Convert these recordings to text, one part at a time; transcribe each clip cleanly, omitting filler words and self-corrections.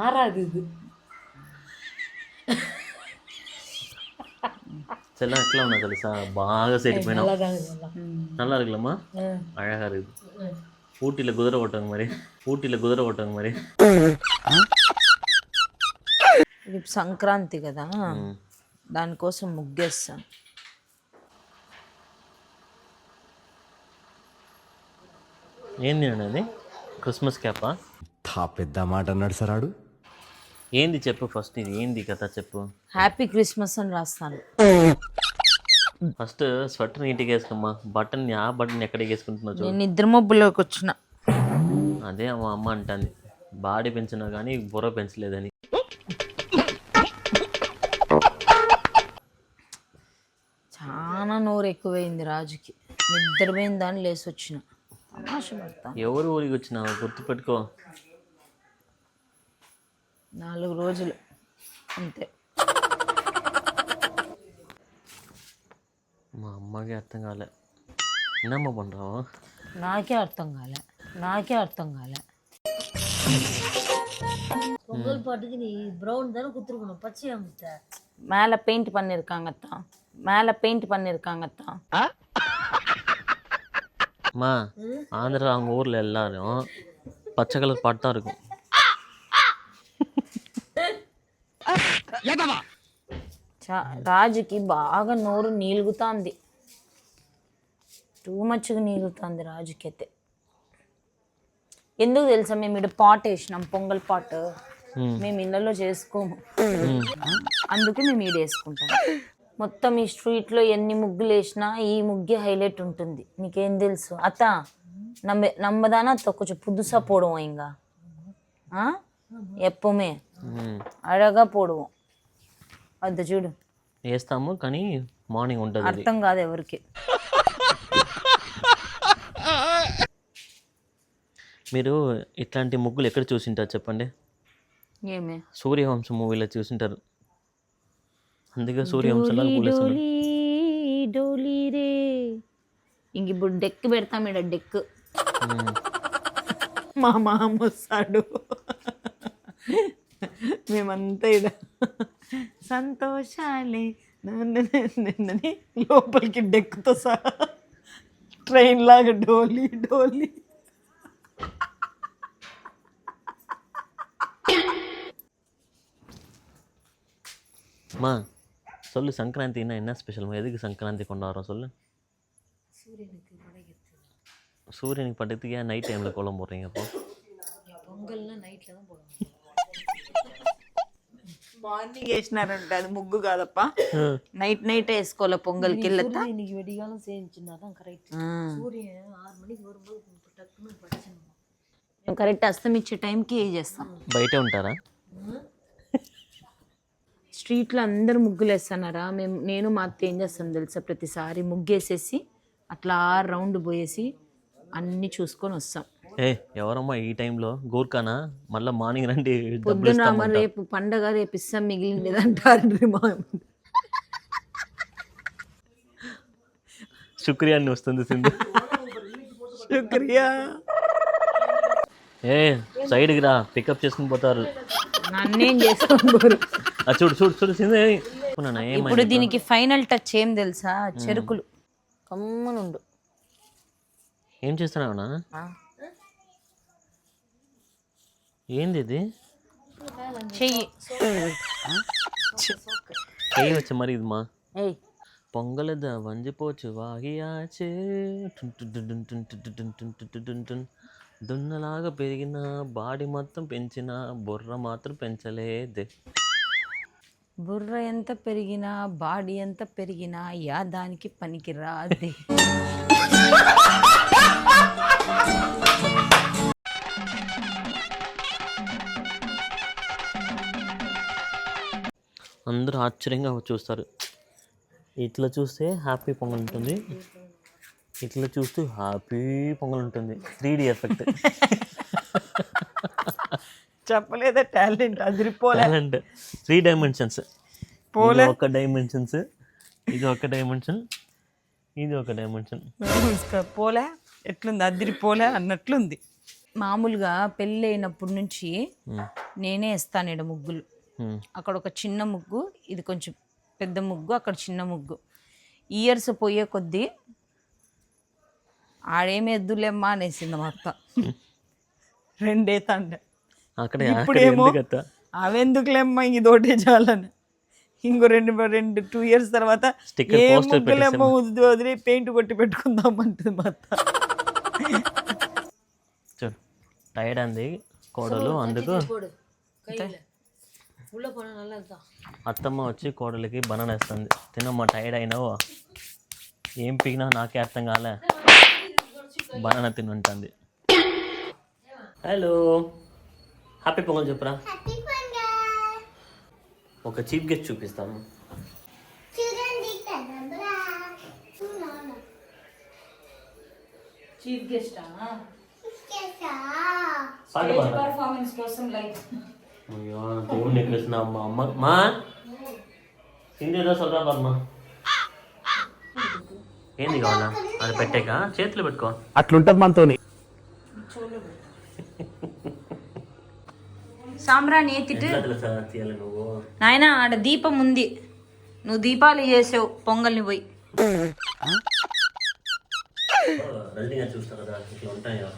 ஆறாது இது. செல்லம் எట్లా ఉన్నా తెలుసా బాగా సెట్ అయిపోయినా நல்லா நல்லா இருக்குல்லம்மா அழகா இருக்குது ஊட்டியில் குதிரை ஓட்டுவாங்க மாதிரி ఇది సంక్రాంతి కదా దానికోసం ముగ్గేస్తాను. ఏంది అనేది క్రిస్మస్ క్యాపా పెద్ద మాట అన్నాడు సరాడు. ఏంది చెప్పు ఫస్ట్, ఇది ఏంది కథ చెప్పు. హ్యాపీ క్రిస్మస్ అని రాస్తాను. ఫస్ట్ స్వెటర్ నీట్గా వేసుకోమ్మా. బటన్ ఎక్కడికి వేసుకుంటున్నావు చూడు. నేను నిద్ర మబ్బులోకి వచ్చిన. అదే మా అమ్మ అంటుంది బాడీ పెంచినా కానీ బుర్ర పెంచలేదని. చాలా నోరు ఎక్కువైంది రాజుకి. నిద్రపోయిన దాన్ని లేసి వచ్చిన. తమాష పడతా. ఎవరు ఊరికి వచ్చినావు గుర్తుపెట్టుకో. 4 రోజులు అంతే. మా అమ్మకి అర్థం కాలే. என்னம்மா பண்ணுறோம்? నాకే అర్థం కాలే. பொங்கல் பாட்டுக்கு நீ ப்ரௌன் தானே குத்துருக்கணும், பச்சையா முத்த. மேலே பெயிண்ட் பண்ணியிருக்காங்கத்தான். அம்மா ஆந்திரா அவங்க ஊரில் எல்லாரும் பச்சை கலர் பாட்டு தான் இருக்கும். రాజుకి బాగా నోరు నీలుగుతుంది. టూ మచ్గా నీలుగుతుంది రాజుకి అయితే. ఎందుకు తెలుసా, మేము ఇక్కడ పాట్ వేసినాం, పొంగల్ పాట్. మేము ఇళ్ళలో చేసుకోము, అందుకు మేము ఈడ వేసుకుంటాం. మొత్తం ఈ స్ట్రీట్లో ఎన్ని ముగ్గులు వేసినా ఈ ముగ్గే హైలైట్ ఉంటుంది. నీకేం తెలుసు అత్త? నమ్మదానా అత్త కొంచెం పుదుసా పోడుவோம் ఇంక ఎప్పుమే అழగా పోడుவோம். అది చూడు వేస్తాము కానీ మార్నింగ్ ఉంటుంది. అర్థం కాదు ఎవరికి. మీరు ఇట్లాంటి ముగ్గులు ఎక్కడ చూసింటారు చెప్పండి? ఏమే సూర్యవంశం మూవీలో చూసింటారు. అందుకే సూర్యవంశంలో డోలీ రే. ఇంక ఇప్పుడు డెక్ పెడతాం ఈడ. డెక్ మా మామ వస్తాడు, మేమంతా ఈడ సంతోషాలే నన్ను లోపలికి డెక్కుతో సహా ట్రైన్ లాగా డోలీ. அம்மா சொல்லு, சங்கராந்தின்னா என்ன ஸ்பெஷல்? எதுக்கு சங்கராந்தி கொண்டாடுறோம் சொல்லு. சூரியனுக்கு பட்டத்துக்கு ஏன் நைட் டைமில் கோலம் போடுறீங்க? அப்போ பொங்கல்னா நைட்டில் தான் போடுவாங்க. మార్నింగ్ వేసినారంట, అది ముగ్గు కాదప్ప. నైట్ వేసుకోవాలి పొంగల్కి. వెళ్ళతా இன்னைக்கு வெடிகாலம் சேஞ்சுன்னா தான் கரெக்ட். சூரியன் 6 மணிக்கு வரும்போது டக்குன்னு படிச்சணும். మేము కరెక్ట్ అస్తమిచ్చే టైంకి చేస్తాం. బయటే ఉంటారా? స్ట్రీట్లో అందరూ ముగ్గులు వేస్తున్నారా. నేను మా అత్త ఏం చేస్తాను తెలుసా, ప్రతిసారి ముగ్గేసేసి అట్లా రౌండ్ పోయేసి అన్నీ చూసుకొని వస్తాం. ఎవరమ్మా ఈ టైంలో? గోర్ఖానా? మళ్ళీ మార్నింగ్ రండి. పొద్దున రేపు పండగ, రేపు ఇస్తాం, మిగిలినదంటారు. మా శుక్రియా అని వస్తుంది సింధు. శుక్రియా. సైడ్కి రా, పికప్ చేసుకుని పోతారు. నన్నేం చేసుకోరు. చూడు సింధు. ఇప్పుడు దీనికి ఫైనల్ టచ్ ఏం తెలుసా? చెరుకులు కమ్మనుండు. ఏం చేస్తున్నావునా? ఏంది ఇది? చెయ్యి వచ్చా మరి ఇది మా పొంగలద వంజిపోచు వాగియాచే దున్నలాగా పెరిగిన బాడీ మొత్తం పెంచిన బుర్ర మాత్రం పెంచలేదే. బుర్ర ఎంత పెరిగినా బాడీ ఎంత పెరిగినా యా దానికి పనికి రాదే. అందరూ ఆశ్చర్యంగా చూస్తారు. ఇట్లా చూస్తే హ్యాపీ పొంగల్ ఉంటుంది, ఇట్లా చూస్తూ హ్యాపీ పొంగల్ ఉంటుంది. 3D effect. చెప్పలేదా టాలెంట్? Talent 3 dimensions. ఒక డైమెన్షన్స్, ఇది ఒక డైమెన్షన్, ఇది ఒక డైమెన్షన్. పోలే ఎట్లుంది? అదిరిపోలే అన్నట్లుంది. మామూలుగా పెళ్ళి అయినప్పటి నుంచి నేనే వేస్తాను ఈడ ముగ్గులు. అక్కడ ఒక చిన్న ముగ్గు, ఇది కొంచెం పెద్ద ముగ్గు, అక్కడ చిన్న ముగ్గు. ఇయర్స్ పోయే కొద్దీ ఆడేమి ఎద్దులేమ్మా అనేసింది మా అత్త. రెండే తండ్రి. ఇప్పుడేమో అవెందుకులేమ్మా ఇదోటే చాలని, ఇంకో 2 years తర్వాత ఏ ముగ్గులేమ్మో వదిలి పెయింట్ కొట్టి పెట్టుకుందాం అంటుంది మా అత్త. టైర్డ్ అంది కోడలు, అందుకు అత్తమ్మ వచ్చి కోడలికి బనానా వేస్తుంది. తినమ్మా టైర్డ్ అయినావు, ఏం పీకినా నాకే అర్థం కాలే, బనానా తినుంటుంది. హలో, హ్యాపీ పొంగల్ చెప్పురా. ఒక చీఫ్ గెస్ట్ చూపిస్తాము. చీఫ్ గెస్ట్ పర్ఫార్మెన్స్ కోసం లైక్ అయ్యో దేవుడిని ఎక్కిస్తున్నా అమ్మ. అమ్మ మా హిందీలో సొల్రా అమ్మ, ఏంది కావాలా అది పెట్టాక చేతులు పెట్టుకో, అట్లుంటది మనతోని. సాంబ్రాణి ఏతిట్టు తీయాలి నువ్వు. నాయన ఆడ దీపం ఉంది, నువ్వు దీపాలు చేసావు పొంగల్ని పోయి. రన్నింగ్ చూస్తా కదా ఇట్లా ఉంటాయా,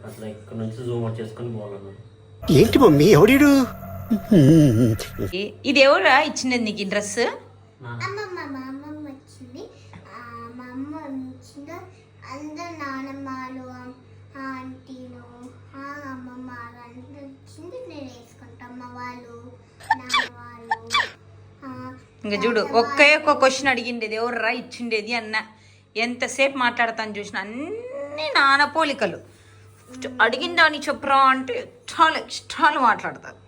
అట్లా ఇక్కడ నుంచి జూమ్ అవుట్ చేసుకొని పోవాలన్నా. ఏంటి మమ్మీ ఎవడు ఇది ఎవరా ఇచ్చింది నీకు ఈ డ్రెస్? అందరు నానమ్మలు ఆంటీలు అమ్మమ్మ అందరూ వచ్చింది, నేను వేసుకుంటా. అమ్మ వాళ్ళు నాన్న వాళ్ళు. ఇంకా చూడు ఒకే ఒక్క క్వశ్చన్ అడిగిండేది ఎవర్రా ఇచ్చిండేది అన్న. ఎంతసేపు మాట్లాడతాను చూసిన, అన్ని నాన్న పోలికలు. అడిగిందా అని చెప్పురా అంటే చాలా ఇష్టాలు మాట్లాడతారు.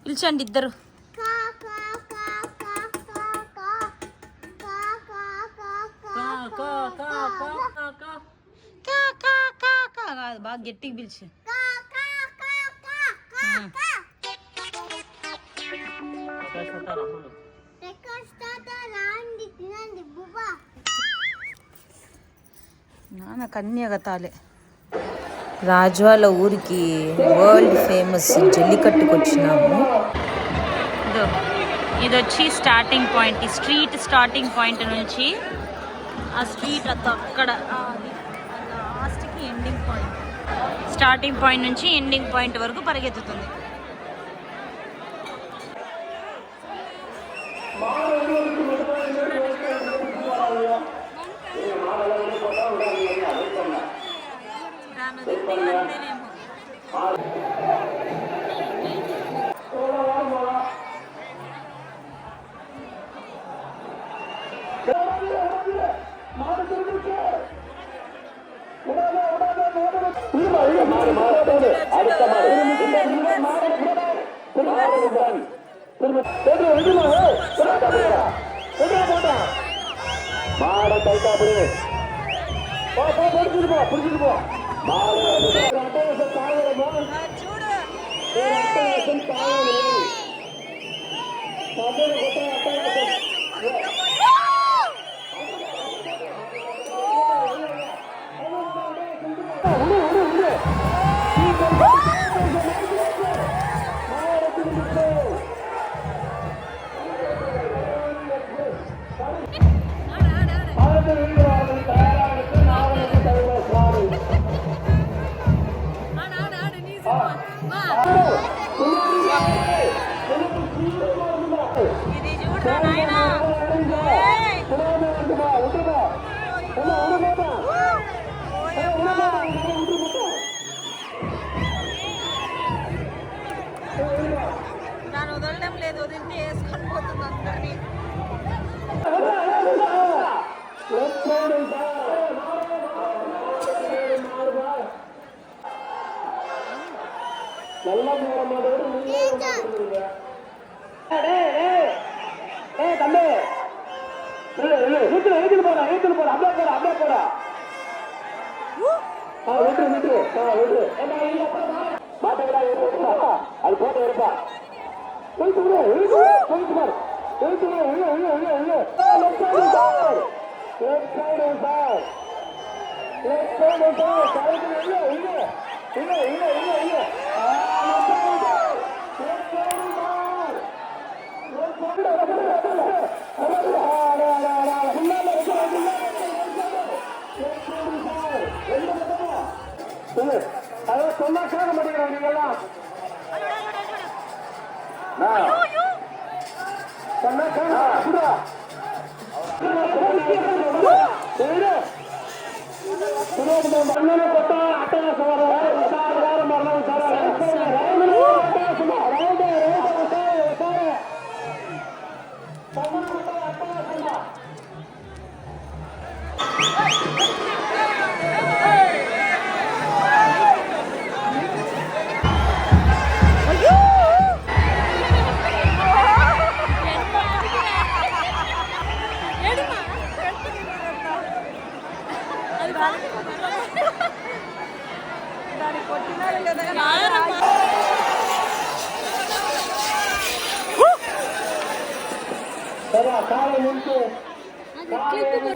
పిలిచండి ఇద్దరు. కాదు బాగా గట్టిగా పిలిచి. నాన్న కన్యగతాలే. రాజువాళ్ళ ఊరికి వరల్డ్ ఫేమస్ జల్లికట్టుకు వచ్చినాము. ఇది వచ్చి స్టార్టింగ్ పాయింట్, ఈ స్ట్రీట్ స్టార్టింగ్ పాయింట్ నుంచి ఆ స్ట్రీట్ అక్కడ లాస్ట్కి ఎండింగ్ పాయింట్. స్టార్టింగ్ పాయింట్ నుంచి ఎండింగ్ పాయింట్ వరకు పరిగెత్తుతుంది. దాన్ని వదలడం లేదు, వదిలితే వేసుకొని పోతుంది అందరినీ.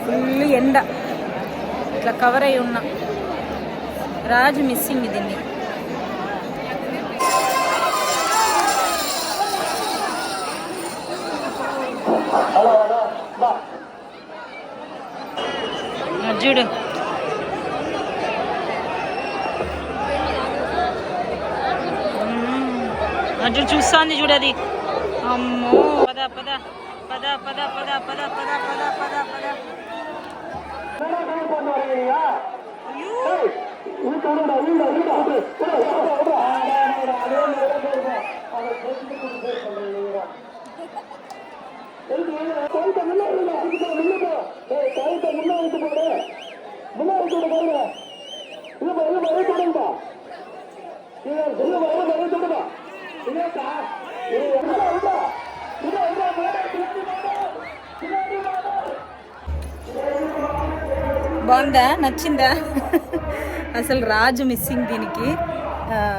ఫుల్ ఎండ ఇట్లా కవర్ అయి ఉన్నా. రాజు మిస్సింగ్ దీన్ని. చూడు అర్జున్ చూస్తాంది చూడది. అమ్మో పద పద పద పద పద పద పద పద పద పద. బాగుందా? నచ్చిందా? అసలు రాజు మిస్సింగ్ దీనికి.